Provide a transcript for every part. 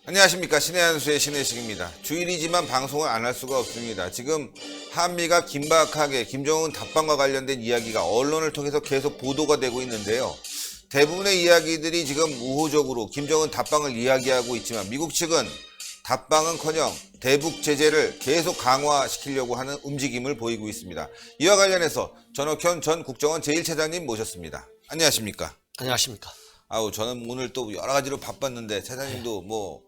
안녕하십니까. 신의 한수의 신의식입니다. 주일이지만 방송을 안 할 수가 없습니다. 지금 한미가 긴박하게 김정은 답방과 관련된 이야기가 언론을 통해서 계속 보도가 되고 있는데요. 대부분의 이야기들이 지금 우호적으로 김정은 답방을 이야기하고 있지만 미국 측은 답방은커녕 대북 제재를 계속 강화시키려고 하는 움직임을 보이고 있습니다. 이와 관련해서 전옥현 전 국정원 제1차장님 모셨습니다. 안녕하십니까. 안녕하십니까. 아우, 저는 오늘 또 여러 가지로 바빴는데 차장님도 뭐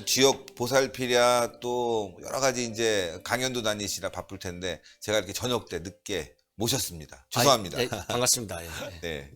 지역 보살피랴 또 여러 가지 이제 강연도 다니시라 바쁠 텐데 제가 이렇게 저녁 때 늦게 모셨습니다. 죄송합니다. 네, 반갑습니다. 예. 네.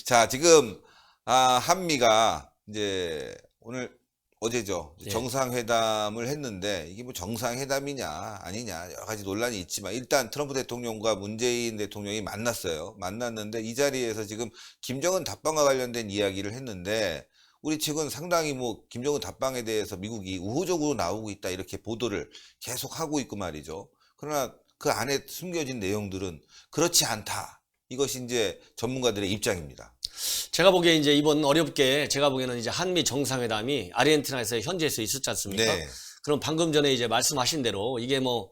자, 지금 한미가 이제 오늘 어제죠. 예. 정상회담을 했는데 이게 뭐 정상회담이냐 아니냐 여러 가지 논란이 있지만 일단 트럼프 대통령과 문재인 대통령이 만났어요. 만났는데 이 자리에서 지금 김정은 답방과 관련된 이야기를 했는데 우리 측은 상당히 뭐 김정은 답방에 대해서 미국이 우호적으로 나오고 있다 이렇게 보도를 계속 하고 있고 말이죠. 그러나 그 안에 숨겨진 내용들은 그렇지 않다. 이것이 이제 전문가들의 입장입니다. 제가 보기에 이제 이번 어렵게 제가 보기에는 이제 한미 정상회담이 아르헨티나에서 현지에서 있었지 않습니까? 네. 그럼 방금 전에 이제 말씀하신 대로 이게 뭐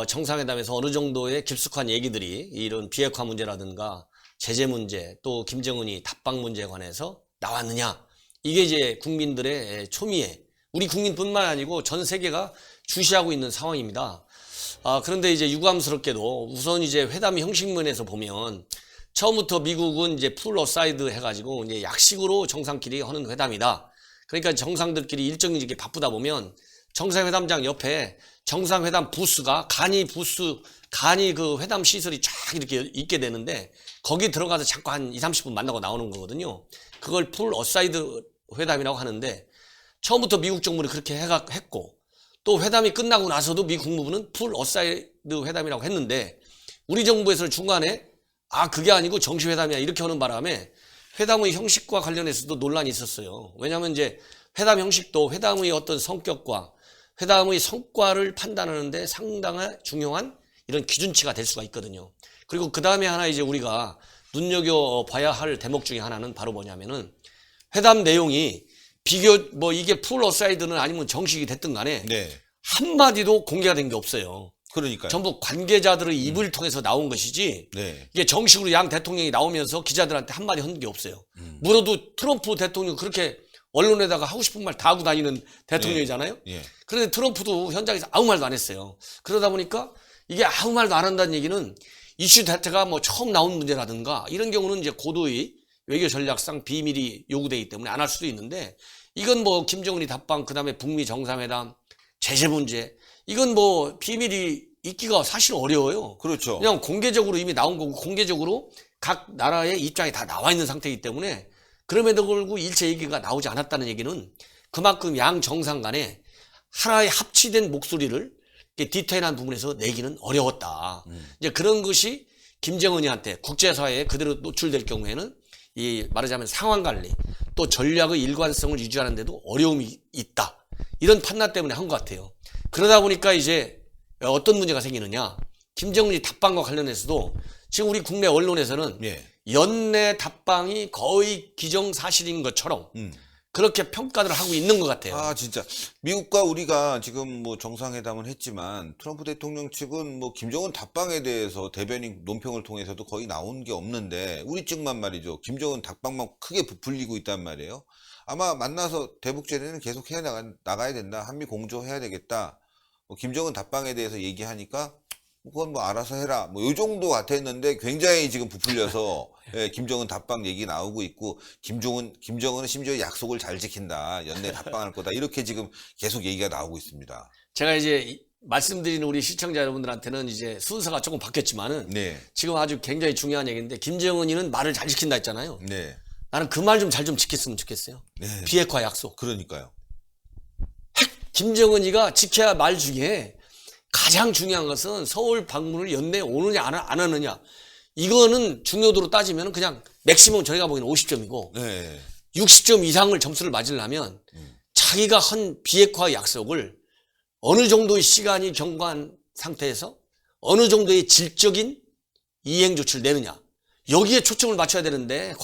정상회담에서 어느 정도의 깊숙한 얘기들이 이런 비핵화 문제라든가 제재 문제 또 김정은이 답방 문제에 관해서 나왔느냐 이게 이제 국민들의 초미에 우리 국민뿐만 아니고 전 세계가 주시하고 있는 상황입니다. 그런데 이제 유감스럽게도 우선 이제 회담 형식문에서 보면 처음부터 미국은 이제 풀 어사이드 해가지고 이제 약식으로 정상끼리 하는 회담이다. 그러니까 정상들끼리 일정이 이렇게 바쁘다 보면 정상회담장 옆에 정상회담 부스가 간이 그 회담 시설이 쫙 이렇게 있게 되는데 거기 들어가서 잠깐 한 20-30분 만나고 나오는 거거든요. 그걸 풀 어사이드 회담이라고 하는데 처음부터 미국 정부는 그렇게 했고 또 회담이 끝나고 나서도 미 국무부는 풀 어사이드 회담이라고 했는데 우리 정부에서는 중간에 그게 아니고 정시회담이야 이렇게 하는 바람에 회담의 형식과 관련해서도 논란이 있었어요. 왜냐하면 이제 회담 형식도 회담의 어떤 성격과 회담의 성과를 판단하는데 상당히 중요한 이런 기준치가 될 수가 있거든요. 그리고 그 다음에 하나 이제 우리가 눈여겨봐야 할 대목 중에 하나는 바로 뭐냐면은 회담 내용이 뭐 이게 풀 어사이드는 아니면 정식이 됐든 간에 네. 한마디도 공개가 된 게 없어요. 그러니까요. 전부 관계자들의 입을 통해서 나온 것이지 네. 이게 정식으로 양 대통령이 나오면서 기자들한테 한마디 한 게 없어요. 물어도 트럼프 대통령 그렇게 언론에다가 하고 싶은 말 다 하고 다니는 대통령이잖아요. 예. 그런데 트럼프도 현장에서 아무 말도 안 했어요. 그러다 보니까 이게 아무 말도 안 한다는 얘기는 이슈 자체가 뭐 처음 나온 문제라든가 이런 경우는 이제 고도의 외교 전략상 비밀이 요구되기 때문에 안 할 수도 있는데 이건 뭐 김정은이 답방 그다음에 북미 정상회담 제재 문제 이건 뭐 비밀이 있기가 사실 어려워요. 그렇죠. 그냥 공개적으로 이미 나온 거고 공개적으로 각 나라의 입장이 다 나와 있는 상태이기 때문에 그럼에도 불구하고 일체 얘기가 나오지 않았다는 얘기는 그만큼 양 정상 간에 하나의 합치된 목소리를 디테일한 부분에서 내기는 어려웠다. 이제 그런 것이 김정은이한테 국제사회에 그대로 노출될 경우에는 이 말하자면 상황 관리 또 전략의 일관성을 유지하는 데도 어려움이 있다. 이런 판단 때문에 한 것 같아요. 그러다 보니까 이제 어떤 문제가 생기느냐. 김정은이 답방과 관련해서도 지금 우리 국내 언론에서는 연내 답방이 거의 기정사실인 것처럼 그렇게 평가를 하고 있는 것 같아요. 진짜. 미국과 우리가 지금 뭐 정상회담을 했지만 트럼프 대통령 측은 뭐 김정은 답방에 대해서 대변인 논평을 통해서도 거의 나온 게 없는데 우리 측만 말이죠. 김정은 답방만 크게 부풀리고 있단 말이에요. 아마 만나서 대북 제재는 계속 나가야 된다. 한미 공조해야 되겠다. 뭐 김정은 답방에 대해서 얘기하니까 그건 뭐 알아서 해라. 뭐 요 정도 같았는데 굉장히 지금 부풀려서 김정은 답방 얘기 나오고 있고 김정은은 심지어 약속을 잘 지킨다. 연내 답방할 거다. 이렇게 지금 계속 얘기가 나오고 있습니다. 제가 이제 말씀드리는 우리 시청자 여러분들한테는 이제 순서가 조금 바뀌었지만은 지금 아주 굉장히 중요한 얘기인데 김정은이는 말을 잘 지킨다 했잖아요. 나는 그 말 좀 잘 좀 지켰으면 좋겠어요. 비핵화 약속. 그러니까요. 김정은이가 지켜야 할 말 중에 가장 중요한 것은 서울 방문을 연내에 오느냐 안 하느냐. 이거는 중요도로 따지면 그냥 맥시멈 저희가 보기에는 50점이고 60점 이상을 점수를 맞으려면 자기가 한 비핵화 약속을 어느 정도의 시간이 경과한 상태에서 어느 정도의 질적인 이행 조치를 내느냐. 여기에 초점을 맞춰야 되는데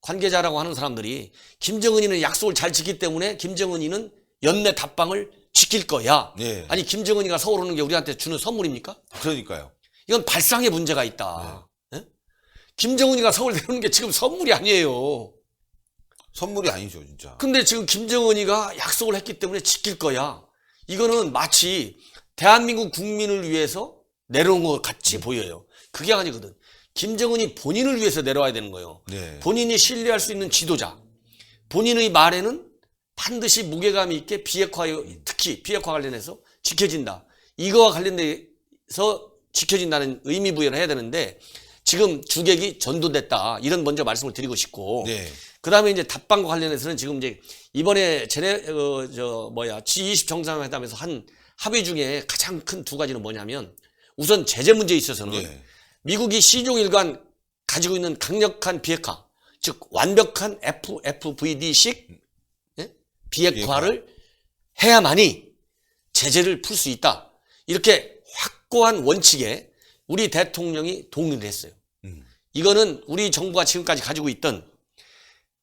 관계자라고 하는 사람들이 김정은이는 약속을 잘 지키기 때문에 김정은이는 연내 답방을 지킬 거야. 네. 아니 김정은이가 서울 오는 게 우리한테 주는 선물입니까? 그러니까요. 이건 발상의 문제가 있다. 예? 김정은이가 서울 내려오는 게 지금 선물이 아니에요. 선물이 아니죠, 진짜. 근데 지금 김정은이가 약속을 했기 때문에 지킬 거야. 이거는 마치 대한민국 국민을 위해서 내려온 것 같이 보여요. 그게 아니거든. 김정은이 본인을 위해서 내려와야 되는 거예요. 네. 본인이 신뢰할 수 있는 지도자. 본인의 말에는 반드시 무게감 있게 비핵화, 특히 비핵화 관련해서 지켜진다. 이거와 관련돼서 지켜진다는 의미 부여를 해야 되는데 지금 주객이 전도됐다. 이런 먼저 말씀을 드리고 싶고. 네. 그 다음에 이제 답방과 관련해서는 지금 이제 이번에 G20 정상회담에서 한 합의 중에 가장 큰 두 가지는 뭐냐면 우선 제재 문제에 있어서는 네. 미국이 시종일관 가지고 있는 강력한 비핵화, 즉 완벽한 FVD식 비핵화를 해야만이 제재를 풀 수 있다. 이렇게 확고한 원칙에 우리 대통령이 동의를 했어요. 이거는 우리 정부가 지금까지 가지고 있던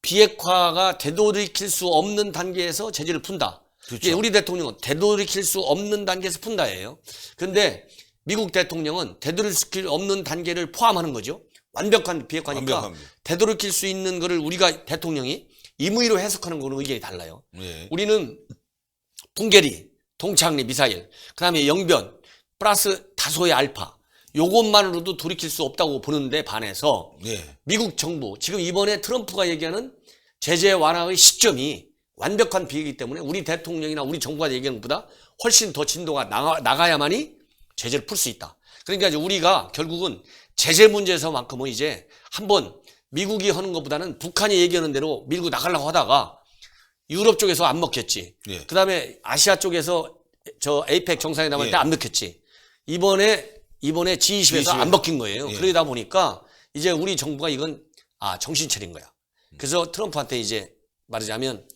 비핵화가 되돌이킬 수 없는 단계에서 제재를 푼다. 그렇죠. 예, 우리 대통령은 되돌이킬 수 없는 단계에서 푼다예요. 그런데 미국 대통령은 되돌이킬 수 없는 단계를 포함하는 거죠. 완벽한 비핵화니까 완벽합니다. 되돌이킬 수 있는 거를 우리가 대통령이 임의로 해석하는 거는 의견이 달라요. 네. 우리는 풍계리, 동창리 미사일, 그다음에 영변 플러스 다소의 알파 요것만으로도 돌이킬 수 없다고 보는데 반해서 네. 미국 정부 지금 이번에 트럼프가 얘기하는 제재 완화의 시점이 완벽한 비핵이기 때문에 우리 대통령이나 우리 정부가 얘기하는 것보다 훨씬 더 진도가 나가야만이 제재를 풀 수 있다. 그러니까 이제 우리가 결국은 제재 문제에서만큼은 이제 한번 미국이 하는 것보다는 북한이 얘기하는 대로 밀고 나가려고 하다가 유럽 쪽에서 안 먹혔지. 예. 그 다음에 아시아 쪽에서 저 에이펙 정상회담 할 때 안 먹혔지. 이번에 G20에서 안 먹힌 거예요. 예. 그러다 보니까 이제 우리 정부가 이건 정신 차린 거야. 그래서 트럼프한테 이제 말하자면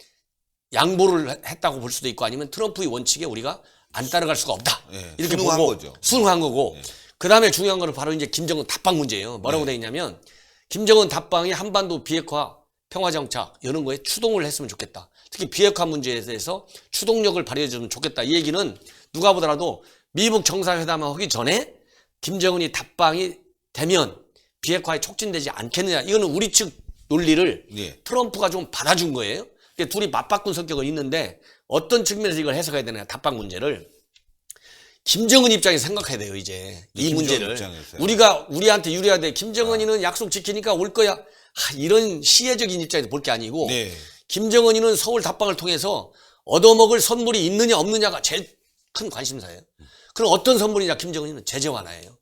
양보를 했다고 볼 수도 있고 아니면 트럼프의 원칙에 우리가 안 따라갈 수가 없다. 예. 이렇게 순응한 보고 거죠. 순응한 거고. 예. 그 다음에 중요한 거는 바로 이제 김정은 답방 문제예요. 뭐라고 돼 있냐면 김정은 답방이 한반도 비핵화 평화정착 이런 거에 추동을 했으면 좋겠다. 특히 비핵화 문제에 대해서 추동력을 발휘해주면 좋겠다. 이 얘기는 누가 보더라도 미국 정상회담을 하기 전에 김정은이 답방이 되면 비핵화에 촉진되지 않겠느냐. 이거는 우리 측 논리를 예. 트럼프가 좀 받아준 거예요. 근데 둘이 맞바꾼 성격은 있는데 어떤 측면에서 이걸 해석해야 되느냐. 답방 문제를. 김정은 입장에서 생각해야 돼요, 이제. 이 김정은 문제를. 입장에서요. 우리가 우리한테 유리해야 돼. 김정은이는 약속 지키니까 올 거야. 이런 시혜적인 입장에서 볼 게 아니고 네. 김정은이는 서울 답방을 통해서 얻어먹을 선물이 있느냐 없느냐가 제일 큰 관심사예요. 그럼 어떤 선물이냐 김정은이는 제재 완화예요.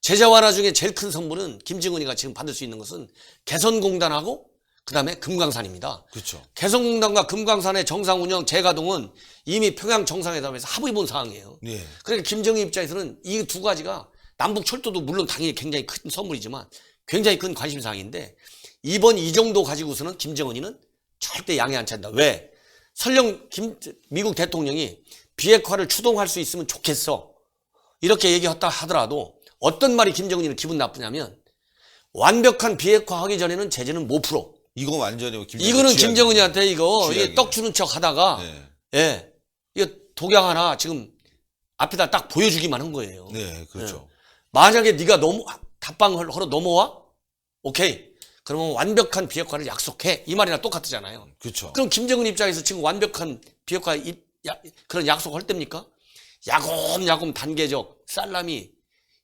제재 완화 중에 제일 큰 선물은 김정은이가 지금 받을 수 있는 것은 개선공단하고 그다음에 금강산입니다. 그렇죠. 개성공단과 금강산의 정상 운영 재가동은 이미 평양 정상회담에서 합의 본 사항이에요. 네. 그러니까 김정은 입장에서는 이 두 가지가 남북 철도도 물론 당연히 굉장히 큰 선물이지만 굉장히 큰 관심 사항인데 이번 이 정도 가지고서는 김정은이는 절대 양해 안 찬다. 왜? 설령 미국 대통령이 비핵화를 추동할 수 있으면 좋겠어. 이렇게 얘기했다 하더라도 어떤 말이 김정은이는 기분 나쁘냐면 완벽한 비핵화 하기 전에는 제재는 못 풀어. 이거 완전히 이거는 김정은이한테 이거 쥐약이네. 떡 주는 척 하다가 네. 예, 이거 독약 하나 지금 앞에다 딱 보여주기만 한 거예요. 네, 그렇죠. 만약에 네가 답방을 하러 넘어와? 오케이. 그러면 완벽한 비핵화를 약속해. 이 말이랑 똑같잖아요. 그렇죠. 그럼 김정은 입장에서 지금 완벽한 비핵화 그런 약속할 때입니까? 야금야금 단계적 살라미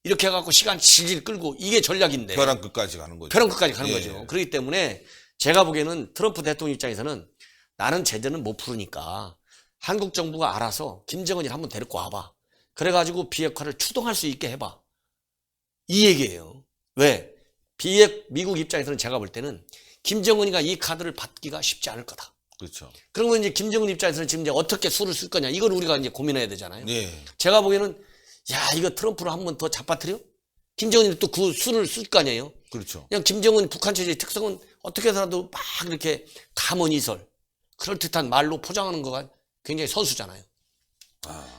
이렇게 해갖고 시간 질질 끌고 이게 전략인데. 벼랑 끝까지 가는 거죠. 벼랑 끝까지 가는 예. 거죠. 그렇기 때문에 제가 보기에는 트럼프 대통령 입장에서는 나는 제재는 못 풀으니까 한국 정부가 알아서 김정은이를 한번 데리고 와봐. 그래가지고 비핵화를 추동할 수 있게 해봐. 이 얘기예요. 왜? 미국 입장에서는 제가 볼 때는 김정은이가 이 카드를 받기가 쉽지 않을 거다. 그렇죠. 그러면 이제 김정은 입장에서는 지금 이제 어떻게 수를 쓸 거냐. 이걸 우리가 이제 고민해야 되잖아요. 네. 제가 보기에는 야, 이거 트럼프를 한번 더 잡아뜨려? 김정은이 또 그 수를 쓸 거 아니에요? 그렇죠. 그냥 김정은 북한 체제의 특성은 어떻게 해서라도 막 이렇게 가문이설 그럴듯한 말로 포장하는 거가 굉장히 선수잖아요.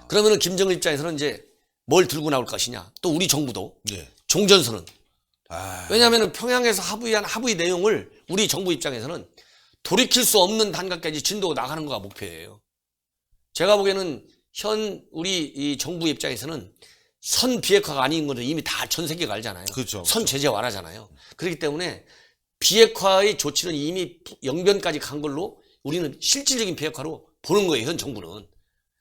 그러면은 김정은 입장에서는 이제 뭘 들고 나올 것이냐. 또 우리 정부도 네. 종전선언 왜냐하면 평양에서 합의한 합의 내용을 우리 정부 입장에서는 돌이킬 수 없는 단계까지 진도가 나가는 거가 목표예요. 제가 보기에는 우리 이 정부 입장에서는 선 비핵화가 아닌 것은 이미 다 전 세계가 알잖아요. 그렇죠. 선 제재 완화잖아요. 그렇기 때문에 비핵화의 조치는 이미 영변까지 간 걸로 우리는 실질적인 비핵화로 보는 거예요. 현 정부는.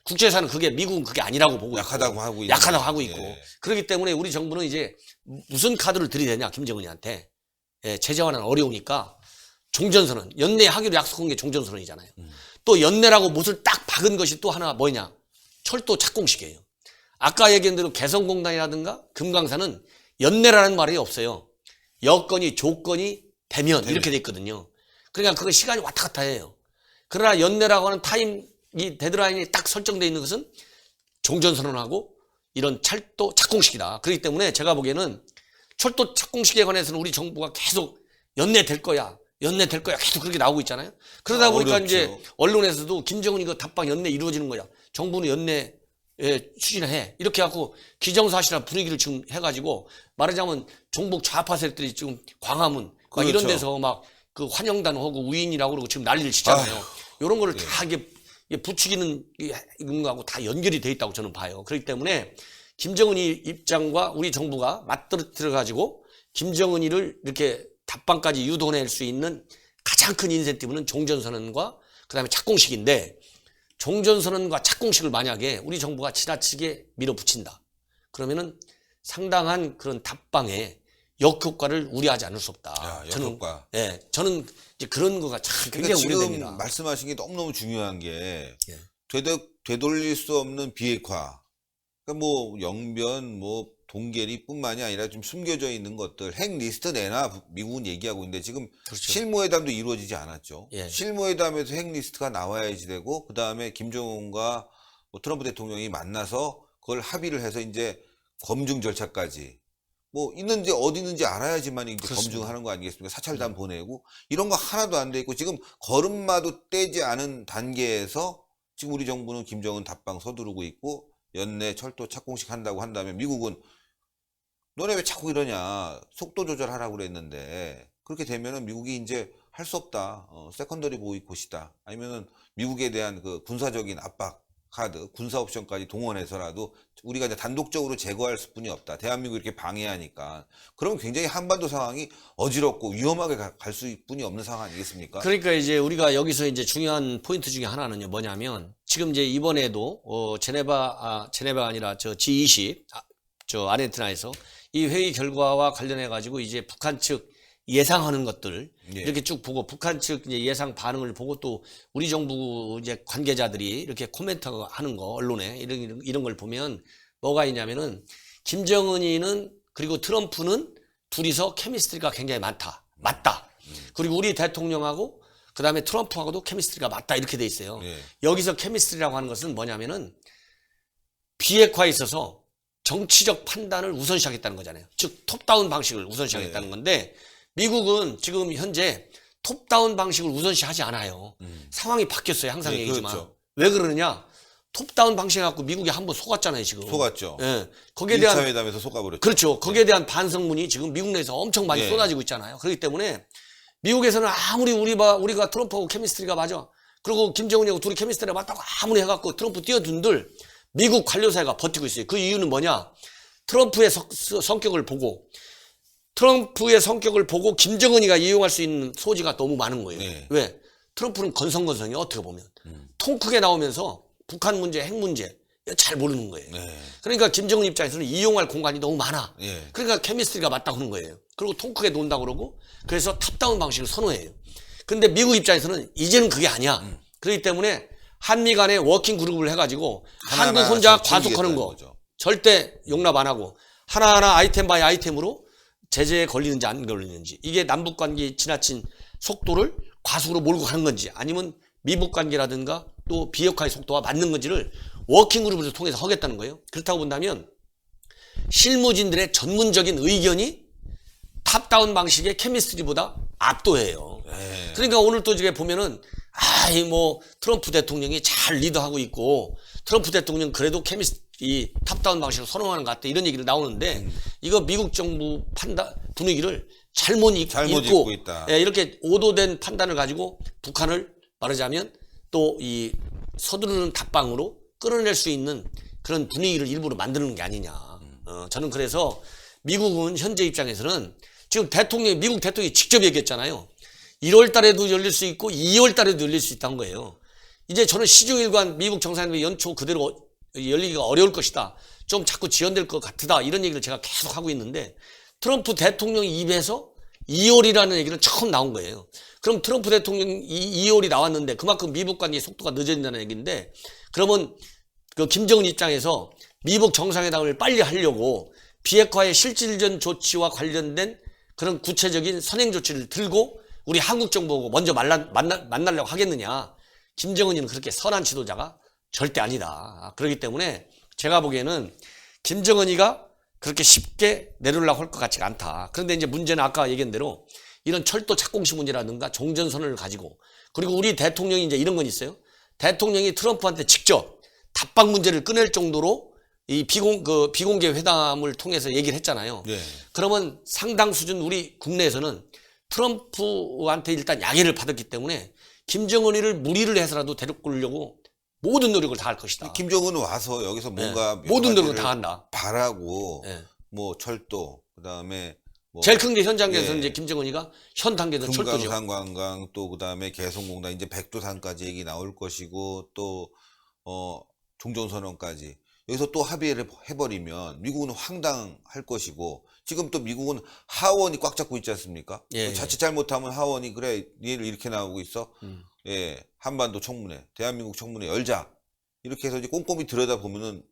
국제사는 그게 미국은 그게 아니라고 보고 약하다고 있고, 하고 약하다고 하고 있고. 예. 그렇기 때문에 우리 정부는 이제 무슨 카드를 들이대냐 김정은이한테. 예, 제재 완화는 어려우니까 종전선언, 연내 하기로 약속한 게 종전선언이잖아요. 또 연내라고 못을 딱 박은 것이 또 하나 뭐냐? 철도 착공식이에요. 아까 얘기한 대로 개성공단이라든가 금강산은 연내라는 말이 없어요. 여건이 조건이 되면 이렇게 돼 있거든요. 그러니까 그거 시간이 왔다 갔다 해요. 그러나 연내라고 하는 이 데드라인이 딱 설정되어 있는 것은 종전선언하고 이런 철도 착공식이다. 그렇기 때문에 제가 보기에는 철도 착공식에 관해서는 우리 정부가 계속 연내 될 거야. 연내 될 거야. 계속 그렇게 나오고 있잖아요. 그러다 보니까 어렵죠. 이제 언론에서도 김정은 이거 답방 연내 이루어지는 거야. 정부는 연내 추진해. 이렇게 해갖고 기정사실한 분위기를 지금 해가지고 말하자면 종북 좌파 세력들이 지금 광화문 막 이런 그렇죠. 데서 막 그 환영단 하고 우인이라고 그러고 지금 난리를 치잖아요. 이런 거를 다 이게 부추기는 거하고 다 연결이 돼 있다고 저는 봐요. 그렇기 때문에 김정은이 입장과 우리 정부가 맞들어 가지고 김정은이를 이렇게 답방까지 유도해낼 수 있는 가장 큰 인센티브는 종전선언과 그다음에 착공식인데 종전선언과 착공식을 만약에 우리 정부가 지나치게 밀어붙인다. 그러면은 상당한 그런 답방에 역효과를 우려하지 않을 수 없다. 역효과. 저는 이제 그런 거가 참 굉장히 지금 우려됩니다. 말씀하신 게 너무너무 중요한 게 예. 되돌릴 수 없는 비핵화. 그러니까 뭐 영변, 뭐 동계리뿐만이 아니라 좀 숨겨져 있는 것들 핵 리스트 내나 미국은 얘기하고 있는데 지금 그렇죠. 실무회담도 이루어지지 않았죠. 예. 실무회담에서 핵 리스트가 나와야지 되고 그 다음에 김정은과 뭐 트럼프 대통령이 만나서 그걸 합의를 해서 이제 검증 절차까지 뭐 있는지 어디 있는지 알아야지만 이제 그렇습니다. 검증하는 거 아니겠습니까? 사찰단 보내고 이런 거 하나도 안 돼 있고 지금 걸음마도 떼지 않은 단계에서 지금 우리 정부는 김정은 답방 서두르고 있고 연내 철도 착공식 한다고 한다면 미국은 너네 왜 자꾸 이러냐 속도 조절하라고 그랬는데 그렇게 되면은 미국이 이제 할 수 없다 세컨더리 보이콧이다 아니면은 미국에 대한 그 군사적인 압박 카드 군사 옵션까지 동원해서라도 우리가 이제 단독적으로 제거할 수뿐이 없다 대한민국 이렇게 방해하니까 그러면 굉장히 한반도 상황이 어지럽고 위험하게 갈 수뿐이 없는 상황 아니겠습니까? 그러니까 이제 우리가 여기서 이제 중요한 포인트 중에 하나는요 뭐냐면 지금 이제 이번에도 제네바가 아니라 저 G20 저 아르헨티나에서 이 회의 결과와 관련해 가지고 이제 북한 측 예상하는 것들 예. 이렇게 쭉 보고 북한 측 이제 예상 반응을 보고 또 우리 정부 이제 관계자들이 이렇게 코멘트하는 거 언론에 이런 걸 보면 뭐가 있냐면은 김정은이는 그리고 트럼프는 둘이서 케미스트리가 굉장히 맞다. 그리고 우리 대통령하고 그다음에 트럼프하고도 케미스트리가 맞다 이렇게 돼 있어요. 예. 여기서 케미스트리라고 하는 것은 뭐냐면은 비핵화에 있어서 정치적 판단을 우선시하겠다는 거잖아요. 즉 톱다운 방식을 우선시하겠다는 건데 미국은 지금 현재 톱다운 방식을 우선시하지 않아요. 상황이 바뀌었어요. 항상 네, 얘기지만. 그렇죠. 왜 그러느냐. 톱다운 방식 갖고 미국이 한번 속았잖아요. 지금. 속았죠. 예. 거기에 1차 대한 회담에서 속아버렸죠. 그렇죠. 거기에 대한 반성문이 지금 미국 내에서 엄청 많이 예. 쏟아지고 있잖아요. 그렇기 때문에 미국에서는 아무리 우리가 트럼프하고 케미스트리가 맞아. 그리고 김정은이하고 둘이 케미스트리가 맞다고 아무리 해갖고 트럼프 뛰어든들 미국 관료사회가 버티고 있어요. 그 이유는 뭐냐. 트럼프의 성격을 보고 김정은이가 이용할 수 있는 소지가 너무 많은 거예요. 네. 왜? 트럼프는 건성건성이 어떻게 보면 통 크게 나오면서 북한 문제, 핵 문제 잘 모르는 거예요. 네. 그러니까 김정은 입장에서는 이용할 공간이 너무 많아. 예. 그러니까 케미스트리가 맞다고 하는 거예요. 그리고 통 크게 논다 그러고 그래서 탑다운 방식을 선호해요. 근데 미국 입장에서는 이제는 그게 아니야. 그렇기 때문에 한미 간에 워킹 그룹을 해가지고 한국 혼자 과속하는 거 거죠. 절대 용납 안 하고 하나하나 아이템 바이 아이템으로 제재에 걸리는지 안 걸리는지 이게 남북 관계 지나친 속도를 과속으로 몰고 가는 건지 아니면 미북 관계라든가 또 비핵화의 속도와 맞는 건지를 워킹 그룹을 통해서 하겠다는 거예요. 그렇다고 본다면 실무진들의 전문적인 의견이 탑다운 방식의 케미스트리보다 압도해요. 네. 그러니까 오늘 또 이제 보면은 트럼프 대통령이 잘 리드하고 있고 트럼프 대통령 그래도 이 탑다운 방식을 선호하는 것 같다 이런 얘기를 나오는데 이거 미국 정부 판단 분위기를 잘못 읽고 있다. 예, 이렇게 오도된 판단을 가지고 북한을 말하자면 또 이 서두르는 답방으로 끌어낼 수 있는 그런 분위기를 일부러 만드는 게 아니냐. 저는 그래서 미국은 현재 입장에서는 지금 미국 대통령이 직접 얘기했잖아요. 1월 달에도 열릴 수 있고 2월 달에도 열릴 수 있다는 거예요. 이제 저는 시중일관 미국 정상회담 연초 그대로 열리기가 어려울 것이다. 좀 자꾸 지연될 것 같다. 이런 얘기를 제가 계속 하고 있는데 트럼프 대통령 입에서 2월이라는 얘기는 처음 나온 거예요. 그럼 트럼프 대통령 2월이 나왔는데 그만큼 미국 관계의 속도가 늦어진다는 얘기인데 그러면 그 김정은 입장에서 미국 정상회담을 빨리 하려고 비핵화의 실질적 조치와 관련된 그런 구체적인 선행 조치를 들고 우리 한국 정부하고 먼저 만나려고 하겠느냐. 김정은이는 그렇게 선한 지도자가 절대 아니다. 그렇기 때문에 제가 보기에는 김정은이가 그렇게 쉽게 내려오려고 할 것 같지가 않다. 그런데 이제 문제는 아까 얘기한 대로 이런 철도 착공시 문제라든가 종전선언을 가지고 그리고 우리 대통령이 이제 이런 건 있어요. 대통령이 트럼프한테 직접 답방 문제를 꺼낼 정도로 이 비공개 회담을 통해서 얘기를 했잖아요. 네. 그러면 상당 수준 우리 국내에서는 트럼프한테 일단 양해를 받았기 때문에 김정은이를 무리를 해서라도 데려오려고 모든 노력을 다 할 것이다. 김정은은 와서 여기서 뭔가 네. 모든 노력을 다 한다. 바라고 네. 뭐 철도 그다음에 뭐 제일 큰 게 현 단계에서는 예. 이제 김정은이가 현 단계에서 철도죠. 금강산 관광 또 그다음에 개성공단 이제 백두산까지 얘기 나올 것이고 또 종전선언까지 여기서 또 합의를 해버리면 미국은 황당할 것이고 지금 또 미국은 하원이 꽉 잡고 있지 않습니까? 예, 자칫 잘못하면 하원이 그래 니를 이렇게 나오고 있어. 예, 한반도 청문회, 대한민국 청문회 열자 이렇게 해서 이제 꼼꼼히 들여다 보면은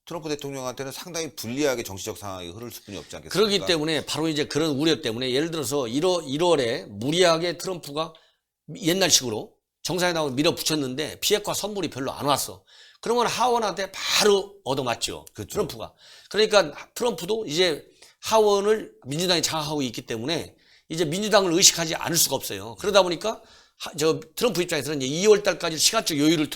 트럼프 대통령한테는 상당히 불리하게 정치적 상황이 흐를 수뿐이 없지 않겠습니까? 그렇기 때문에 바로 이제 그런 우려 때문에 예를 들어서 1월에 무리하게 트럼프가 옛날식으로 정상회담을 밀어붙였는데 비핵화 선물이 별로 안 왔어. 그러면 하원한테 바로 얻어맞죠. 그렇죠. 트럼프가. 그러니까 트럼프도 이제 하원을 민주당이 장악하고 있기 때문에 이제 민주당을 의식하지 않을 수가 없어요. 그러다 보니까 트럼프 입장에서는 이제 2월 달까지 시간적 여유를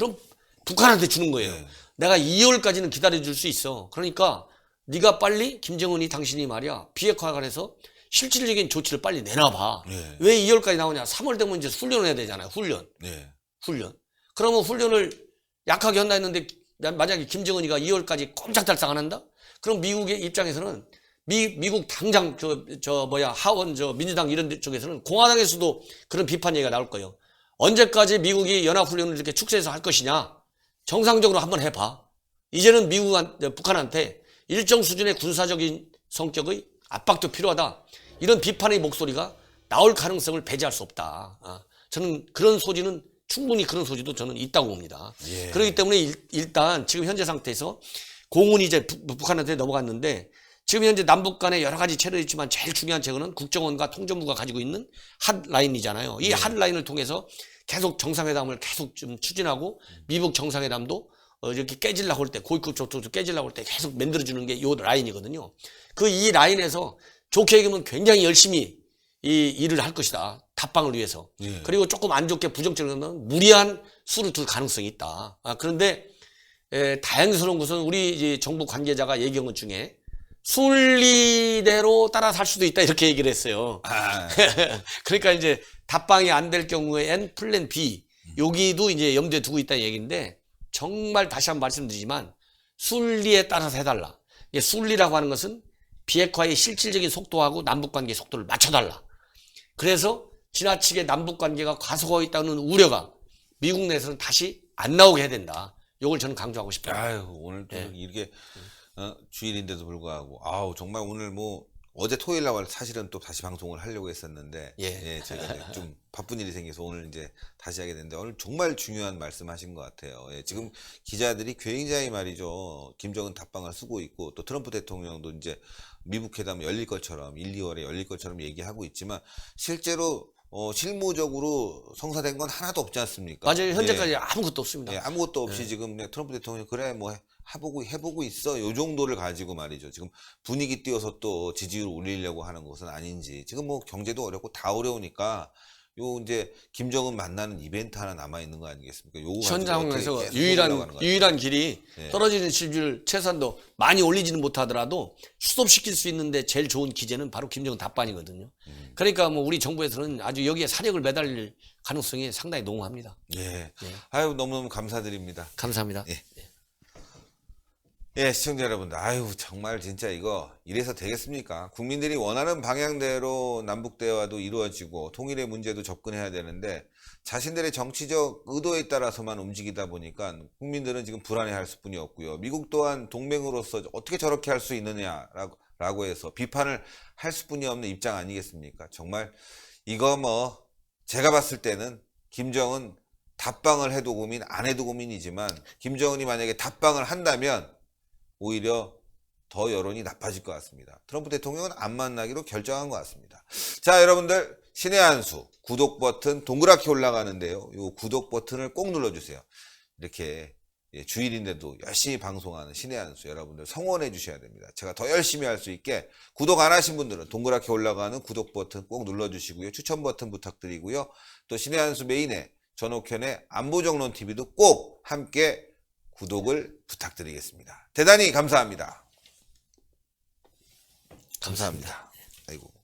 북한한테 주는 거예요. 네. 내가 2월까지는 기다려줄 수 있어. 그러니까 네가 빨리 김정은이 당신이 말이야 비핵화에 관해서 실질적인 조치를 빨리 내놔봐. 네. 왜 2월까지 나오냐? 3월 되면 이제 훈련을 해야 되잖아요. 훈련. 그러면 훈련을 약하게 한다 했는데 만약에 김정은이가 2월까지 꼼짝달싹 안 한다? 그럼 미국의 입장에서는 미국 당장 하원 민주당 이런 쪽에서는 공화당에서도 그런 비판 얘기가 나올 거예요. 언제까지 미국이 연합훈련을 이렇게 축소해서 할 것이냐? 정상적으로 한번 해봐. 이제는 북한한테 일정 수준의 군사적인 성격의 압박도 필요하다. 이런 비판의 목소리가 나올 가능성을 배제할 수 없다. 저는 충분히 그런 소지도 저는 있다고 봅니다. 예. 그렇기 때문에 일단 지금 현재 상태에서 공군이 이제 북한한테 넘어갔는데 지금 현재 남북 간에 여러 가지 체제가 있지만 제일 중요한 체계는 국정원과 통전부가 가지고 있는 핫라인이잖아요. 이 핫라인을 통해서 계속 정상회담을 계속 좀 추진하고 미국 정상회담도 이렇게 깨지려고 할 때 고위급 조촉도 깨지려고 할 때 계속 만들어주는 게 이 라인이거든요. 이 라인에서 좋게 얘기하면 굉장히 열심히 이 일을 할 것이다. 답방을 위해서. 예. 그리고 조금 안 좋게 부정적으로는 무리한 수를 둘 가능성이 있다. 그런데 다행스러운 것은 우리 이제 정부 관계자가 얘기한 것 중에 순리대로 따라 살 수도 있다 이렇게 얘기를 했어요. 그러니까 이제 답방이 안 될 경우엔 플랜 B 여기도 이제 염두에 두고 있다는 얘기인데 정말 다시 한번 말씀드리지만 순리에 따라서 해달라. 이게 순리라고 하는 것은 비핵화의 실질적인 속도하고 남북관계의 속도를 맞춰달라. 그래서 지나치게 남북관계가 과속하고 있다는 우려가 미국 내에서는 다시 안 나오게 해야 된다. 이걸 저는 강조하고 싶어요. 아유, 오늘 또 이렇게 주일인데도 불구하고 정말 오늘 뭐 어제 토요일 날 사실은 또 다시 방송을 하려고 했었는데 제가 이제 좀 바쁜 일이 생겨서 오늘 이제 다시 하게 됐는데 오늘 정말 중요한 말씀하신 것 같아요. 지금 기자들이 굉장히 말이죠. 김정은 답방을 쓰고 있고 또 트럼프 대통령도 이제 미국 회담 열릴 것처럼 1, 2월에 열릴 것처럼 얘기하고 있지만 실제로 실무적으로 성사된 건 하나도 없지 않습니까? 맞아요. 현재까지 아무것도 없습니다. 아무것도 없이 지금 트럼프 대통령이 그래 뭐 해보고 있어 요 정도를 가지고 말이죠. 지금 분위기 띄워서 또 지지율을 올리려고 하는 것은 아닌지 지금 뭐 경제도 어렵고 다 어려우니까 요 이제 김정은 만나는 이벤트 하나 남아 있는 거 아니겠습니까? 요거 현 가지고 어떻게 상황에서 계속 올라가는 거 유일한 길이 네. 떨어지는 질줄 최소한도 많이 올리지는 못하더라도 수습시킬 수 있는데 제일 좋은 기제는 바로 김정은 답반이거든요. 그러니까 뭐 우리 정부에서는 아주 여기에 사력을 매달릴 가능성이 상당히 농후합니다. 예. 아유, 너무너무 감사드립니다. 감사합니다. 예. 예, 시청자 여러분들, 아유, 정말 진짜 이거 이래서 되겠습니까? 국민들이 원하는 방향대로 남북 대화도 이루어지고 통일의 문제도 접근해야 되는데 자신들의 정치적 의도에 따라서만 움직이다 보니까 국민들은 지금 불안해할 수뿐이 없고요. 미국 또한 동맹으로서 어떻게 저렇게 할 수 있느냐라고 해서 비판을 할 수뿐이 없는 입장 아니겠습니까? 정말 이거 뭐 제가 봤을 때는 김정은 답방을 해도 고민, 안 해도 고민이지만 김정은이 만약에 답방을 한다면 오히려 더 여론이 나빠질 것 같습니다. 트럼프 대통령은 안 만나기로 결정한 것 같습니다. 자, 여러분들 신의 한 수 구독 버튼 동그랗게 올라가는데요. 이 구독 버튼을 꼭 눌러주세요. 이렇게 주일인데도 열심히 방송하는 신의 한 수 여러분들 성원해 주셔야 됩니다. 제가 더 열심히 할 수 있게 구독 안 하신 분들은 동그랗게 올라가는 구독 버튼 꼭 눌러주시고요. 추천 버튼 부탁드리고요. 또 신의 한 수 메인에 전옥현의 안보정론TV도 꼭 함께 구독을 부탁드리겠습니다. 대단히 감사합니다. 감사합니다. 아이고.